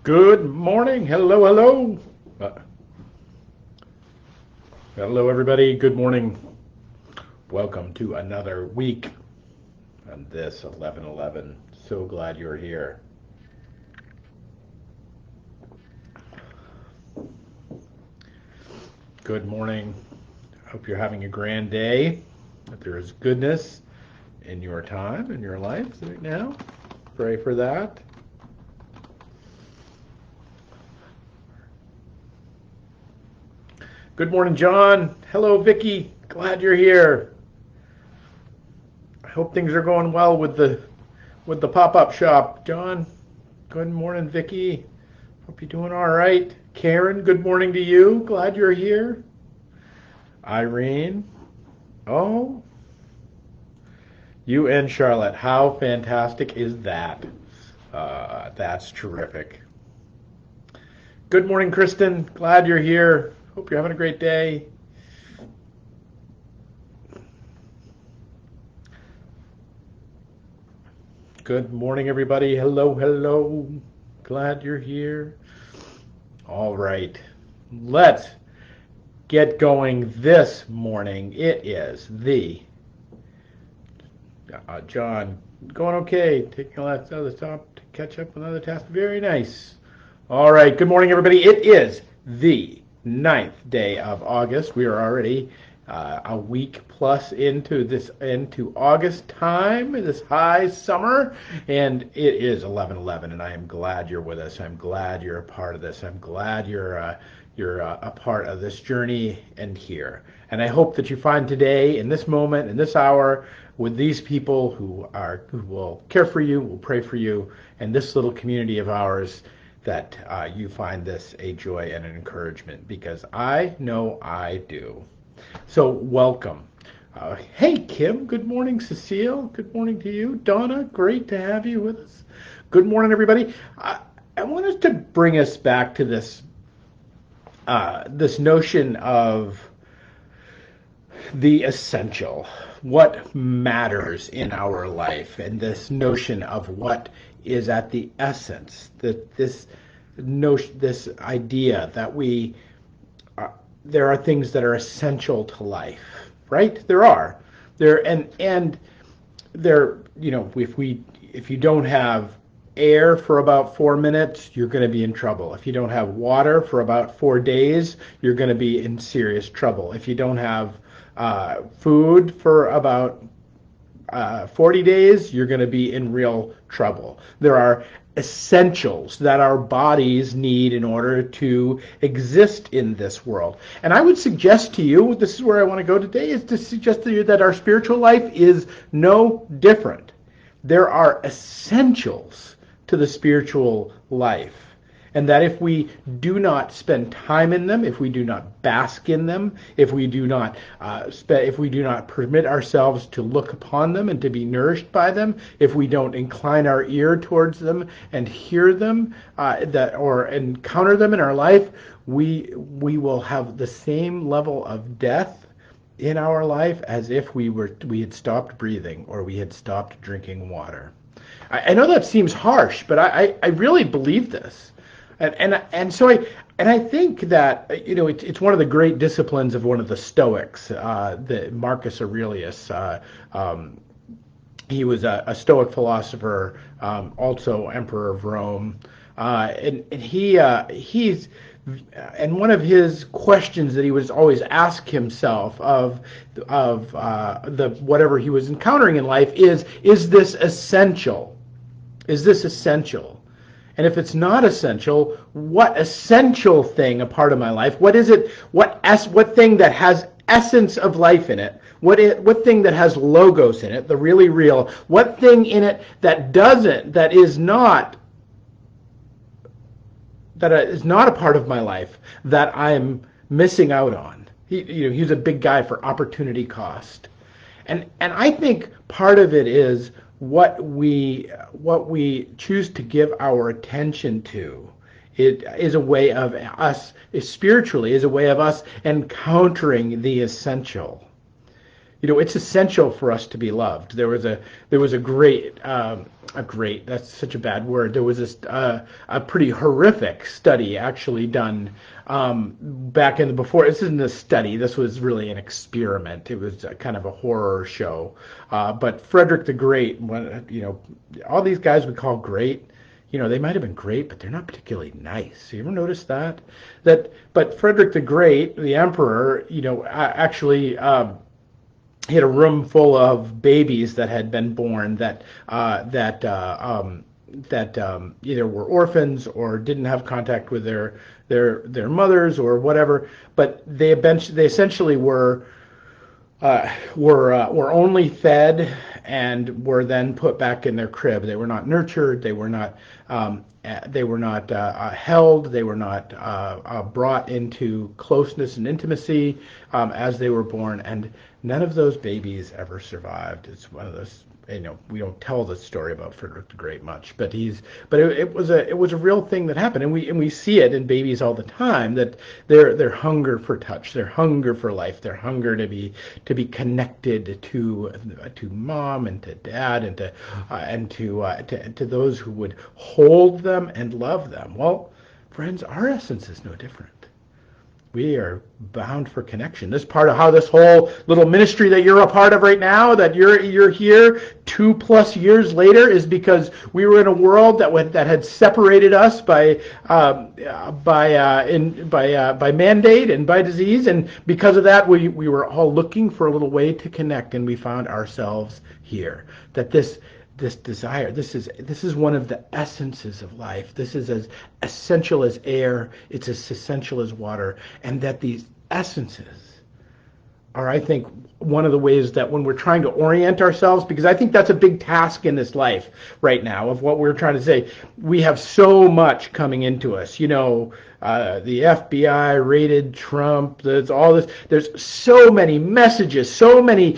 Good morning. Hello, hello. Hello, everybody. Good morning. Welcome to another week on this 11:11. So glad you're here. Good morning. Hope you're having a grand day. That there is goodness in your time, in your life right now. Pray for that. Good morning, John. Hello, Vicky. Glad you're here. I hope things are going well with the pop-up shop, John. Good morning, Vicky. Hope you're doing all right. Karen, good morning to you. Glad you're here. Irene. Oh, you and Charlotte. How fantastic is that? That's terrific. Good morning, Kristen. Glad you're here. Hope you're having a great day. Good morning, everybody. Hello, hello. Glad you're here. All right. Let's get going this morning. It is the John, going okay. Taking a lot out of the top to catch up with another task. Very nice. All right. Good morning, everybody. It is the 9th day of August. We are already a week plus into August time, this high summer, and it is 11:11. And I am glad you're with us. I'm glad you're a part of this. I'm glad you're a part of this journey and here. And I hope that you find today, in this moment, in this hour, with these people who will care for you, will pray for you, and this little community of ours, that you find this a joy and an encouragement, because I know I do. So welcome. Hey, Kim. Good morning, Cecile. Good morning to you. Donna, great to have you with us. Good morning, everybody. I want us to bring us back to this notion of the essential, what matters in our life, and this notion of what is at the essence, this idea that there are things that are essential to life, right? And there, if you don't have air for about 4 minutes, you're going to be in trouble. If you don't have water for about 4 days, you're going to be in serious trouble. If you don't have food for about 40 days, you're going to be in real trouble. There are essentials that our bodies need in order to exist in this world. And I would suggest to you, this is where I want to go today, is to suggest to you that our spiritual life is no different. There are essentials to the spiritual life. And that if we do not spend time in them, if we do not bask in them, if we do not permit ourselves to look upon them and to be nourished by them, if we don't incline our ear towards them and hear them, or encounter them in our life, we will have the same level of death in our life as if we had stopped breathing or we had stopped drinking water. I know that seems harsh, but I really believe this. And so I think that it's one of the great disciplines of one of the Stoics, the Marcus Aurelius. He was a Stoic philosopher, also Emperor of Rome, and one of his questions that he would always ask himself of the whatever he was encountering in life is this essential? Is this essential? And if it's not essential, what essential thing a part of my life? What is it? What thing that has essence of life in it? What thing that has logos in it, the really real? What thing in it that is not a part of my life that I'm missing out on? He's a big guy for opportunity cost, and I think part of it is what we choose to give our attention to. It is a way of us, spiritually, is a way of us encountering the essential. It's essential for us to be loved. There was a great, that's such a bad word. There was a pretty horrific study actually done back in the before. This isn't a study. This was really an experiment. It was kind of a horror show. But Frederick the Great, all these guys we call great, they might have been great, but they're not particularly nice. You ever notice that? But Frederick the Great, the emperor, actually he had a room full of babies that had been born that either were orphans or didn't have contact with their mothers or whatever. But they essentially were only fed and were then put back in their crib. They were not nurtured. They were not held. They were not brought into closeness and intimacy as they were born. And none of those babies ever survived. It's one of those. We don't tell the story about Frederick the Great much, but it was a real thing that happened, and we see it in babies all the time, that their hunger for touch, their hunger for life, their hunger to be connected to mom and to dad and to those who would hold them and love them. Well, friends, our essence is no different. We are bound for connection. This part of how this whole little ministry that you're a part of right now, that you're here 2+ years later, is because we were in a world that had separated us by mandate and by disease, and because of that, we were all looking for a little way to connect, and we found ourselves here. That this desire, this is one of the essences of life. This is as essential as air. It's as essential as water. And that these essences are, I think, one of the ways that when we're trying to orient ourselves, because I think that's a big task in this life right now of what we're trying to say. We have so much coming into us. The FBI raided Trump. There's all this. There's so many messages, so many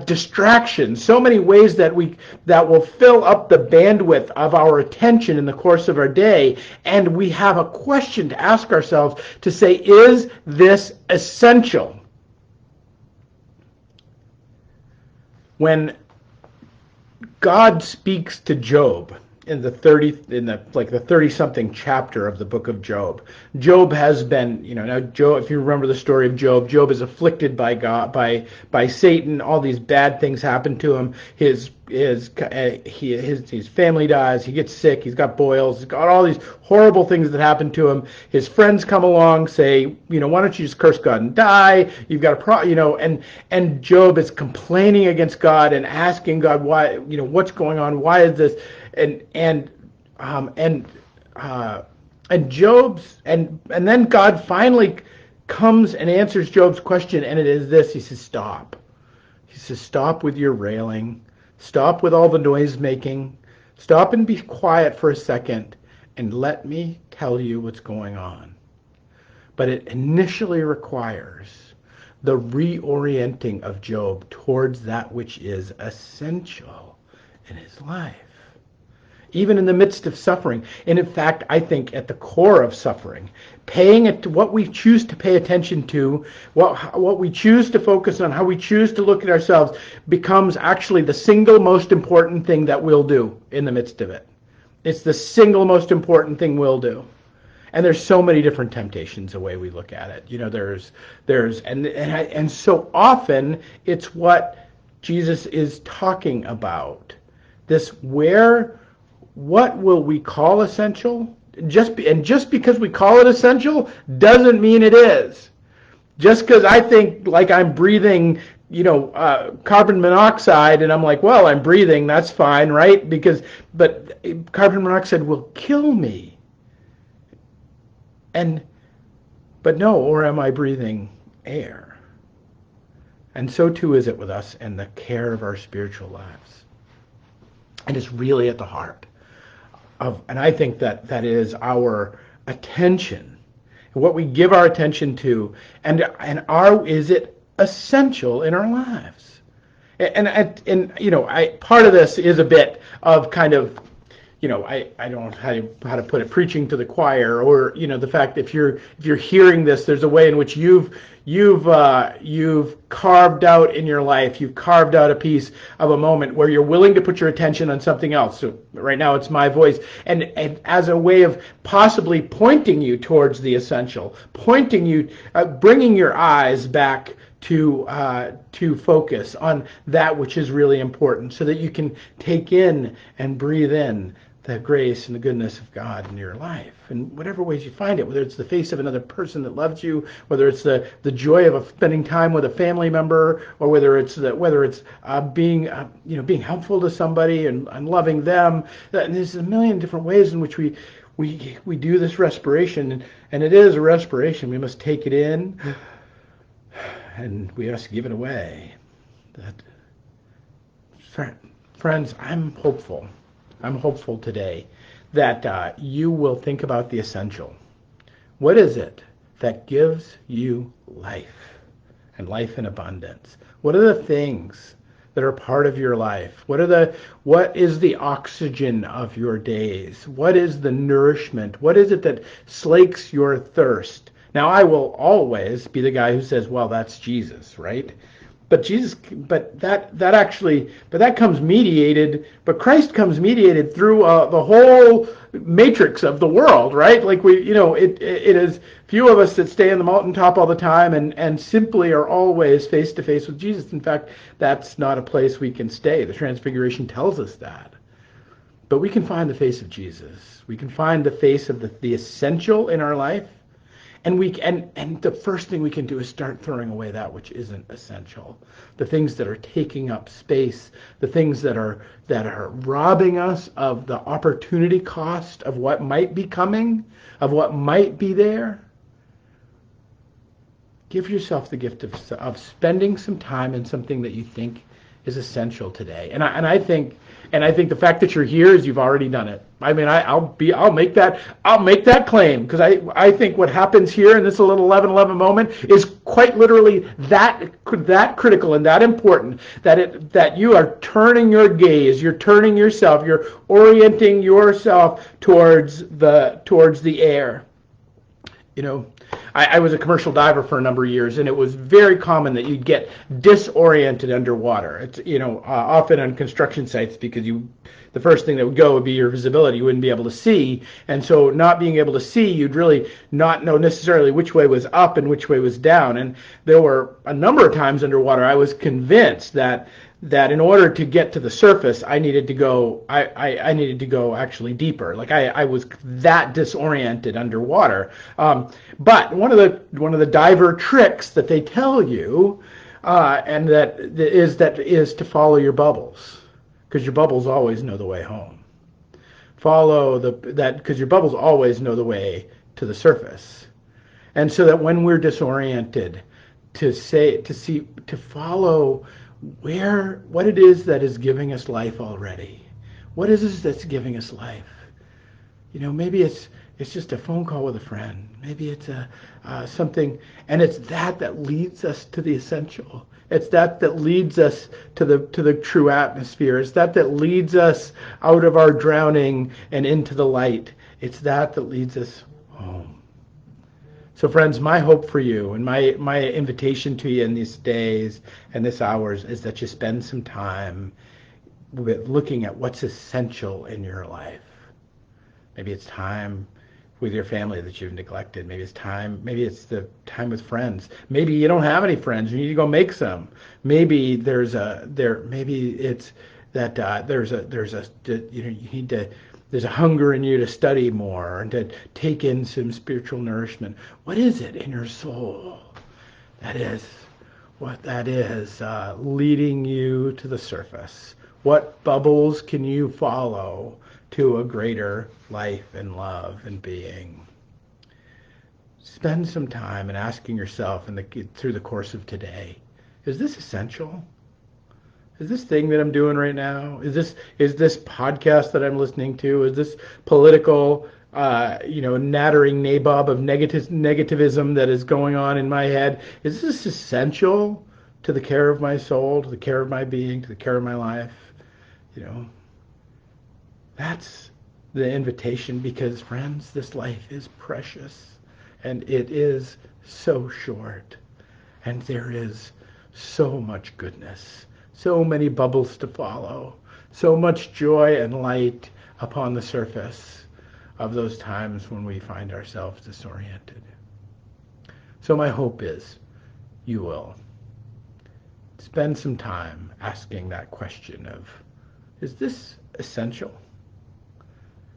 distractions, so many ways that will fill up the bandwidth of our attention in the course of our day. And we have a question to ask ourselves to say, is this essential? When God speaks to Job in the 30-something chapter of the book of Job, Job has been, now Job, if you remember the story of Job, Job is afflicted by God, by Satan. All these bad things happen to him. His family dies. He gets sick. He's got boils. He's got all these horrible things that happen to him. His friends come along, say, why don't you just curse God and die? You've got and Job is complaining against God and asking God why, what's going on? Why is this? And Job's and then God finally comes and answers Job's question, and it is this. He says, stop. He says, stop with your railing. Stop with all the noise making. Stop and be quiet for a second and let me tell you what's going on. But it initially requires the reorienting of Job towards that which is essential in his life. Even in the midst of suffering. And in fact, I think at the core of suffering, paying it to what we choose to pay attention to, what we choose to focus on, how we choose to look at ourselves, becomes actually the single most important thing that we'll do in the midst of it. It's the single most important thing we'll do. And there's so many different temptations the way we look at it. And so often it's what Jesus is talking about. What will we call essential? Just because we call it essential doesn't mean it is. Just because I think like I'm breathing, carbon monoxide, and I'm like, well, I'm breathing, that's fine, right? But carbon monoxide will kill me. But no, or am I breathing air? And so too is it with us and the care of our spiritual lives. And it's really at the heart. And I think that is our attention, what we give our attention to, and is it essential in our lives? And part of this is a bit of kind of, I don't know how to put it, preaching to the choir, or the fact that if you're hearing this, there's a way in which you've carved out in your life, you've carved out a piece of a moment where you're willing to put your attention on something else. So right now it's my voice, and as a way of possibly pointing you towards the essential, pointing you, bringing your eyes back to focus on that which is really important, so that you can take in and breathe in the grace and the goodness of God in your life, in whatever ways you find it, whether it's the face of another person that loves you, whether it's the joy of spending time with a family member, or whether it's being being helpful to somebody and loving them. And there's a million different ways in which we do this respiration, and it is a respiration. We must take it in, and we must give it away. Friends, I'm hopeful. I'm hopeful today that you will think about the essential. What is it that gives you life, and life in abundance? What are the things that are part of your life? What is the oxygen of your days? What is the nourishment? What is it that slakes your thirst? Now, I will always be the guy who says, well, that's Jesus, right? But that comes mediated, but Christ comes mediated through the whole matrix of the world, right? Like it is few of us that stay on the mountaintop all the time and simply are always face to face with Jesus. In fact, that's not a place we can stay. The Transfiguration tells us that. But we can find the face of Jesus. We can find the face of the essential in our life. And the first thing we can do is start throwing away that which isn't essential. The things that are taking up space, the things that are robbing us of the opportunity cost of what might be coming, of what might be there. Give yourself the gift of spending some time in something that you think is essential today. And I think the fact that you're here is you've already done it. I mean, I'll make that claim, because I think what happens here in this little 11:11 moment is quite literally that critical and that important, that you are turning your gaze, you're turning yourself, you're orienting yourself towards the air. I was a commercial diver for a number of years, and it was very common that you'd get disoriented underwater. It's often on construction sites, because the first thing that would go would be your visibility. You wouldn't be able to see, and so not being able to see, you'd really not know necessarily which way was up and which way was down. And there were a number of times underwater I was convinced that in order to get to the surface, I needed to go actually deeper. Like I was that disoriented underwater. But one of the diver tricks that they tell you, and that is to follow your bubbles, because your bubbles always know the way home. Because your bubbles always know the way to the surface, and so that when we're disoriented, to follow what it is that is giving us life already. What is this that's giving us life? Maybe it's just a phone call with a friend. Maybe it's something, and it's that leads us to the essential. It's that leads us to the true atmosphere. It's that leads us out of our drowning and into the light. It's that leads us home. So friends, my hope for you and my invitation to you in these days and this hours is that you spend some time with looking at what's essential in your life. Maybe it's time with your family that you've neglected. Maybe it's the time with friends. Maybe you don't have any friends. You need to go make some. Maybe there's a hunger in you to study more and to take in some spiritual nourishment. What is it in your soul that is leading you to the surface? What bubbles can you follow to a greater life and love and being? Spend some time in asking yourself through the course of today, is this essential? Is this thing that I'm doing right now? Is this podcast that I'm listening to? Is this political, nattering nabob of negativism that is going on in my head? Is this essential to the care of my soul, to the care of my being, to the care of my life? the invitation, because friends, this life is precious and it is so short, and there is so much goodness, so many bubbles to follow, so much joy and light upon the surface of those times when we find ourselves disoriented. So my hope is you will spend some time asking that question of, is this essential?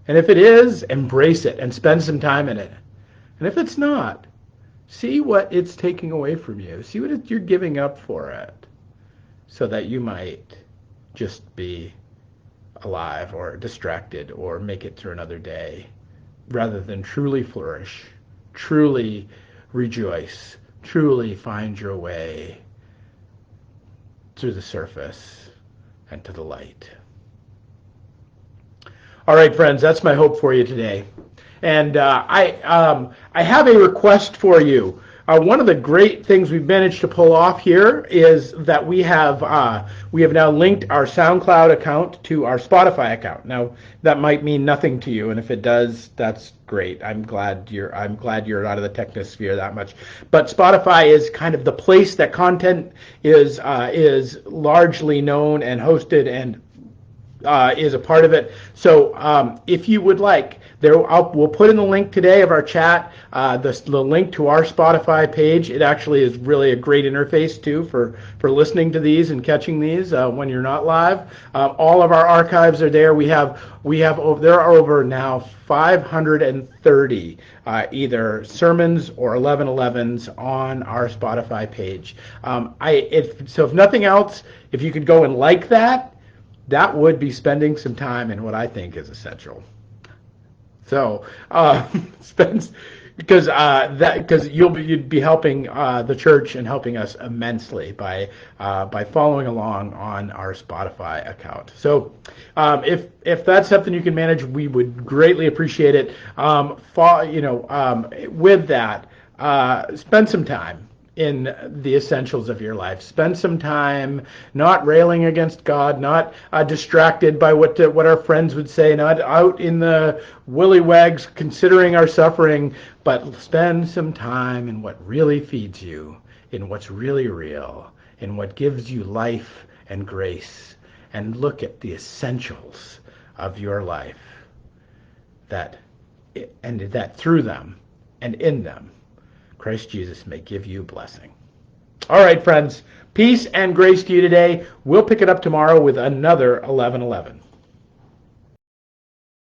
And if it is, embrace it and spend some time in it. And if it's not, see what it's taking away from you. See what you're giving up for it, so that you might just be alive or distracted or make it through another day, rather than truly flourish, truly rejoice, truly find your way through the surface and to the light. All right, friends, that's my hope for you today. And I have a request for you. One of the great things we've managed to pull off here is that we have now linked our SoundCloud account to our Spotify account. Now, that might mean nothing to you, and if it does, that's great. I'm glad you're out of the technosphere that much. But Spotify is kind of the place that content is largely known and hosted, and is a part of it. So if you would like, we'll put in the link today of our chat, the link to our Spotify page. It actually is really a great interface too for listening to these and catching these when you're not live. All of our archives are there. There are over now 530 either sermons or 1111s on our Spotify page. So if nothing else, if you could go and like that would be spending some time in what I think is essential. So because you'd be helping the church and helping us immensely by following along on our Spotify account. So if that's something you can manage, we would greatly appreciate it. With that, spend some time in the essentials of your life. Spend some time not railing against God, not distracted by what our friends would say, not out in the willy wags considering our suffering, but spend some time in what really feeds you, in what's really real, in what gives you life and grace, and look at the essentials of your life, that through them and in them, Christ Jesus may give you blessing. All right, friends. Peace and grace to you today. We'll pick it up tomorrow with another 1111.